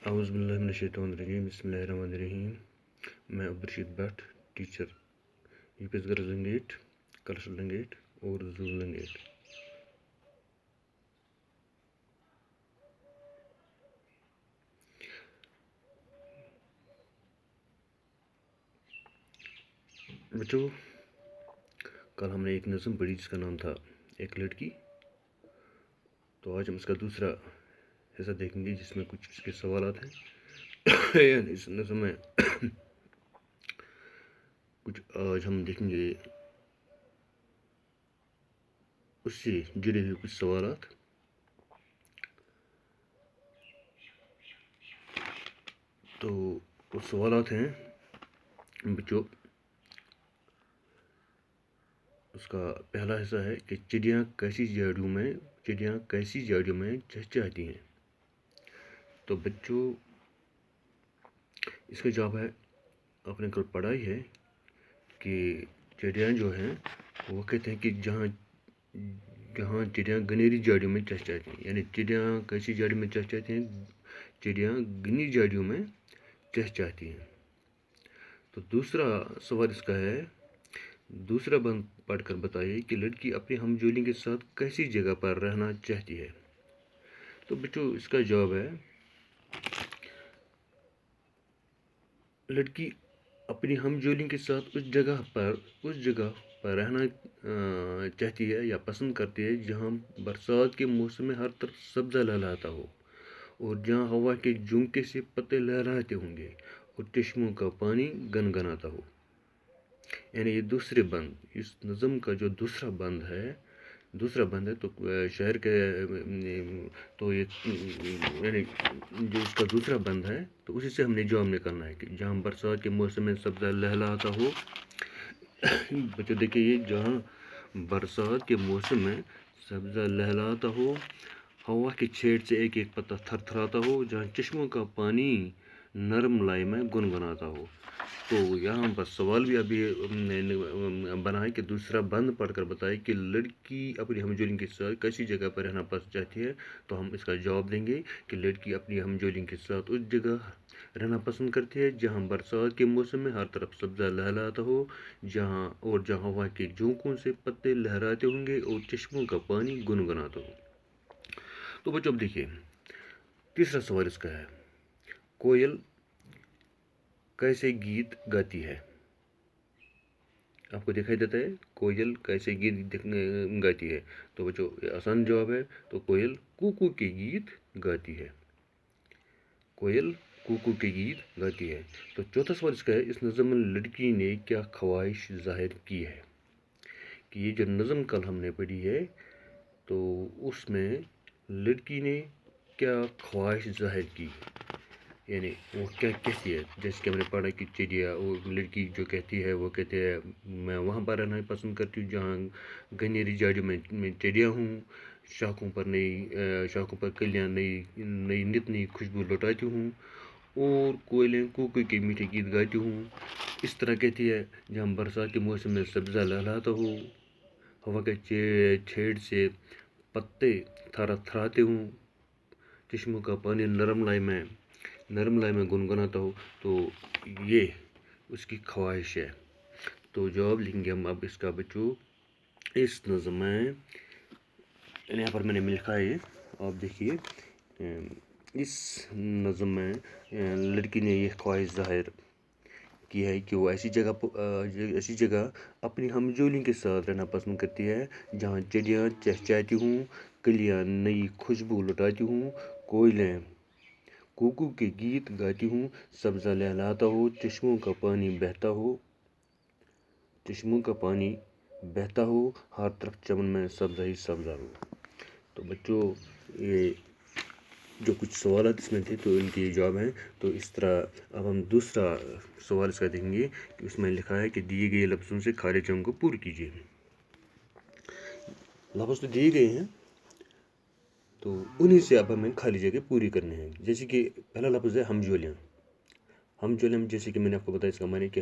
اعوذ باللہ من الشیطان الرجیم بسم اللہ الرحمن الرحیم. میں Abdul Rashid but teacher UPS girls Langate cluster Langate اور زو لنگیٹ. بچوں، کل ہم نے ایک نظم پڑھی جس کا نام تھا ایک لڑکی. تو آج ہم اس کا دوسرا حصہ دیکھیں گے جس میں کچھ اس کے سوالات ہیں. یعنی اس نظم میں کچھ آج ہم دیکھیں گے اس سے جڑے ہوئے کچھ سوالات. تو وہ سوالات ہیں بچوں. اس کا پہلا حصہ ہے کہ چڑیاں کیسی جھاڑیوں میں چہچہاتی ہیں. تو بچوں، اس کا جواب ہے آپ نے کل پڑھا ہی ہے کہ چڑیاں جو ہیں وہ کہتے ہیں کہ جہاں چڑیاں گھنیری جھاڑیوں میں چہچہاتی ہیں. یعنی چڑیاں کیسی جھاڑیوں میں چہچہاتی ہیں؟ چڑیاں گھنی جھاڑیوں میں چہچہاتی ہیں. تو دوسرا سوال اس کا ہے، دوسرا بند پڑھ کر بتائیے کہ لڑکی اپنے ہمجولی کے ساتھ کیسی جگہ پر رہنا چاہتی ہے. تو بچوں، اس کا جواب ہے لڑکی اپنی ہمجولی کے ساتھ اس جگہ پر رہنا چاہتی ہے یا پسند کرتی ہے جہاں برسات کے موسم میں ہر طرف سبزہ لہلاتا ہو اور جہاں ہوا کے جھونکے سے پتے لہراتے ہوں گے اور چشموں کا پانی گنگناتا ہو. یعنی یہ دوسرے بند، اس نظم کا جو دوسرا بند ہے تو شہر کے تو یہ یعنی جو اس کا دوسرا بند ہے تو اسی سے ہم نے جواب نکالنا ہے کہ جہاں برسات کے موسم میں سبزہ لہلاتا ہو. بچے دیکھیے، یہ جہاں برسات کے موسم میں سبزہ لہلاتا ہو، ہوا کی چھیڑ سے ایک ایک پتا تھر تھراتا ہو، جہاں چشموں کا پانی نرم لائے میں گنگناتا ہو. تو یہاں پر سوال بھی ابھی بنا ہے کہ دوسرا بند پڑھ کر بتائے کہ لڑکی اپنی ہمجولی کے ساتھ کیسی جگہ پر رہنا پسند چاہتی ہے. تو ہم اس کا جواب دیں گے کہ لڑکی اپنی ہمجولی کے ساتھ اس جگہ رہنا پسند کرتی ہے جہاں برسات کے موسم میں ہر طرف سبزہ لہلاتا ہو، جہاں ہوا کے جھونکوں سے پتے لہراتے ہوں گے اور چشموں کا پانی گنگناتا ہو. تو بچوں، اب دیکھیے تیسرا سوال اس کا ہے، کوئل کیسے گیت گاتی ہے؟ آپ کو دکھائی دیتا ہے کوئل کیسے گیت گاتی ہے؟ تو بچوں، یہ آسان جواب ہے. تو کوئل کوکو کے گیت گاتی ہے. کوئل کوکو کے گیت گاتی ہے. تو چوتھا سوال اس کا ہے، اس نظم میں لڑکی نے کیا خواہش ظاہر کی ہے؟ کہ یہ جو نظم کل ہم نے پڑھی ہے تو اس میں لڑکی نے کیا خواہش ظاہر کی، یعنی وہ کیا کہتی ہے. جیسے کہ ہم نے پڑھا کہ چڑیا، وہ لڑکی جو کہتی ہے وہ کہتے ہیں میں وہاں پر رہنا پسند کرتی ہوں جہاں گھنیری جھاڑیوں میں چڑیا ہوں، شاخوں پر کلیاں نئی خوشبو لوٹاتی ہوں، اور کوئلیں کوکو کے میٹھے گیت گاتی ہوں. اس طرح کہتی ہے جہاں برسات کے موسم میں سبزہ لہلاتا ہو، ہوا کے چھیڑ سے پتے تھراتے ہوں، چشموں کا پانی نرم لائے میں گنگناتا ہو. تو یہ اس کی خواہش ہے. تو جواب لکھیں گے ہم اب اس کا بچوں. اس نظم میں یہاں پر میں نے لکھا ہے، آپ دیکھیے، اس نظم میں لڑکی نے یہ خواہش ظاہر کی ہے کہ وہ ایسی جگہ اپنی ہمجولی کے ساتھ رہنا پسند کرتی ہے جہاں چڑیاں چہچہاتی ہوں، کلیاں نئی خوشبو لٹاتی ہوں، کوئلیں کوکو کے گیت گاتی ہوں، سبزہ لہلاتا ہو، چشموں کا پانی بہتا ہو، ہر طرف چمن میں سبزہ ہی سبزہ ہو. تو بچوں، یہ جو کچھ سوالات اس میں تھے تو ان کے جواب ہیں. تو اس طرح اب ہم دوسرا سوال اس کا دیکھیں گے کہ اس میں لکھا ہے کہ دیے گئے لفظوں سے خالی جگہوں کو پور کیجیے. لفظ تو دیے گئے ہیں تو انہی سے اب ہمیں خالی جگہ پوری کرنے ہیں. جیسے کہ پہلا لفظ ہے ہمجولیاں. جیسے کہ میں نے آپ کو بتایا اس کا معنی کہ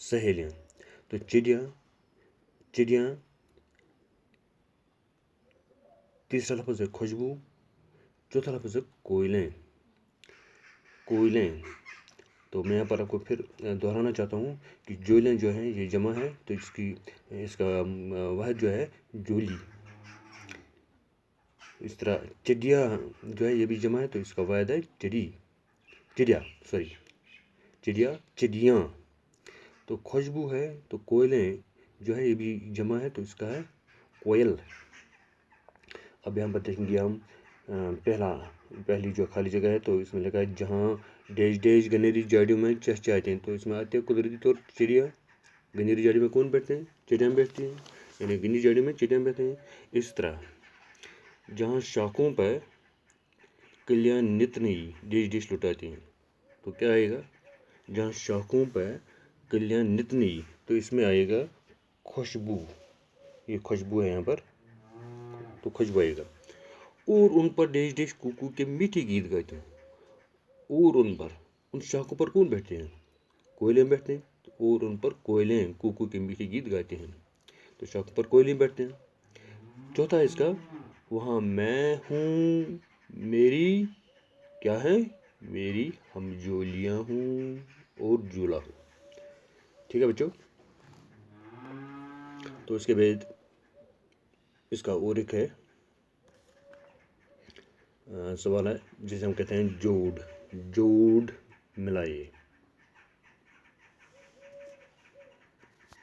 سہیلیاں. تو چڑیاں. تیسرا لفظ ہے خوشبو. چوتھا لفظ ہے کوئلیں. کوئلیں. تو میں یہاں پر آپ کو پھر دہرانا چاہتا ہوں کہ جولیں جو ہیں یہ جمع ہے تو اس کا واحد جو ہے جولی. اس طرح چڑیا جو ہے یہ بھی جمع ہے تو اس کا واحد ہے چڑیا. چڑیاں. تو خوشبو ہے تو کوئلیں جو ہے یہ بھی جمع ہے تو اس کا ہے کوئل. اب یہاں پر دیکھیں گے ہم پہلی جو خالی جگہ ہے تو اس میں لگا ہے جہاں ڈیش ڈیش گنیری جاڑیوں میں چہچہاتے ہیں. تو اس میں آتے ہیں قدرتی طور چڑیا. گنیری جاڑی میں کون بیٹھتے ہیں؟ چڑیاں بیٹھتی ہیں. یعنی گنیری جاڑی میں چڑیاں بیٹھتے ہیں. اس طرح جہاں شاخوں پر کلیاں نت نئی ڈیش ڈیش لٹاتی ہیں تو کیا آئے گا؟ جہاں شاخوں پر کلیاں نت نئی تو اس میں آئے گا خوشبو. یہ خوشبو ہے یہاں پر تو خوشبو آئے گا. اور ان پر ڈیش ڈیش کوکو کے میٹھے گیت گاتے ہیں. اور ان شاخوں پر کون بیٹھتے ہیں؟ کوئلیں بیٹھتے ہیں. اور ان پر کوئلیں کوکو کے میٹھے گیت گاتے ہیں. تو شاخوں پر کوئلیں بیٹھتے ہیں. چوتھا اس کا وہاں میں ہوں میری کیا ہے؟ میری ہمجولیاں ہوں اور جولا ہوں. ٹھیک ہے بچوں. تو اس کے بعد اس کا اور ایک ہے سوال ہے جسے ہم کہتے ہیں جوڑ ملائے.